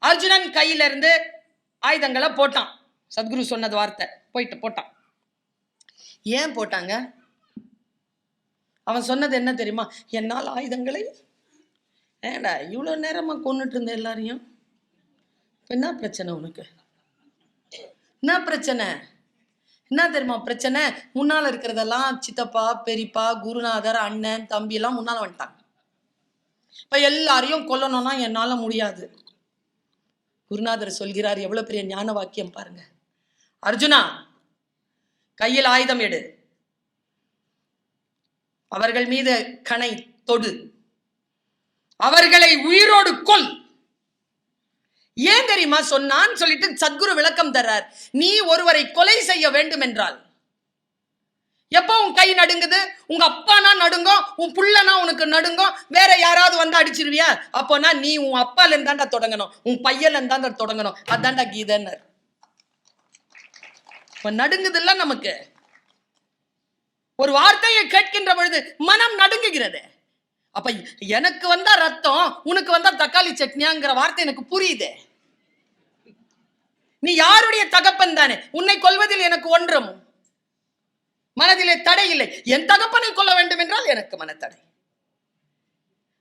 அர்ஜுனன் கையில இருந்து ஆயுதங்களை போட்டான். சத்குரு சொன்னது வார்த்தை, போயிட்டு போட்டான். ஏன் போட்டாங்க? அவன் சொன்னது என்ன தெரியுமா? என்னால் ஆயுதங்களை ஏடா இவ்வளவு நேரமா கொண்டுட்டு இருந்த எல்லாரையும், என்ன பிரச்சனை உனக்கு? என்ன பிரச்சனை? என்ன தெரியுமா பிரச்சனை? முன்னால இருக்கிறதெல்லாம் சித்தப்பா, பெரியப்பா, குருநாதர், அண்ணன், தம்பி எல்லாம் முன்னால வந்துட்டாங்க. இப்ப எல்லாரையும் கொல்லணும்னா என்னால முடியாது. குருநாதர் சொல்கிறார், எவ்வளவு பெரிய ஞான வாக்கியம் பாருங்க. அர்ஜுனா, கையில் ஆயுதம் எடு, அவர்கள் மீது கணை தொடு, அவர்களை உயிரோடு கொல். ஏன் தெரியுமா சொன்னான்னு சொல்லிட்டு சத்குரு விளக்கம் தர்றார். நீ ஒருவரை கொலை செய்ய வேண்டும் என்றால் எப்போ உன் கை நடுங்குது? உங்க அப்பானா நடுங்கும், உன் புள்ளனா உனக்கு நடுங்கும், வேற யாராவது வந்து அடிச்சிருவியா? அப்போனா நீ உன் அப்பால இருந்தாண்டா தொடங்கணும், உன் பையன்ல இருந்தாண்டா தொடங்கணும். அதான்டா கீதன்னர். நடுங்குது இல்ல நமக்கு? ஒரு வார்த்தையை கேட்கின்ற பொழுது மனம் நடுங்குகிறது. அப்ப எனக்கு வந்தா ரத்தம், உனக்கு வந்தா தக்காளி சட்னியாங்கிற வார்த்தை எனக்கு புரியுது. நீ யாருடைய தகப்பன் தானே, உன்னை கொல்வதில் எனக்கு ஒன்றும் மனதிலே தடை இல்லை. என் தகப்பனை கொல்ல வேண்டும் என்றால் எனக்கு மனத்தடை.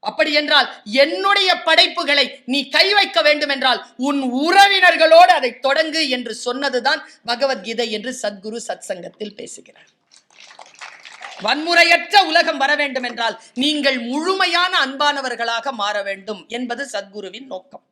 அப்படி என்றால் என்னுடைய படைப்புகளை நீ கை வைக்க வேண்டும் என்றால் உன் உறவினர்களோடு அதை தொடங்கு என்று சொன்னதுதான் பகவத்கீதை என்று சத்குரு சத் சங்கத்தில் பேசுகிறார். வன்முறையற்ற உலகம் வர வேண்டும் என்றால் நீங்கள் முழுமையான அன்பானவர்களாக மாற வேண்டும் என்பது சத்குருவின் நோக்கம்.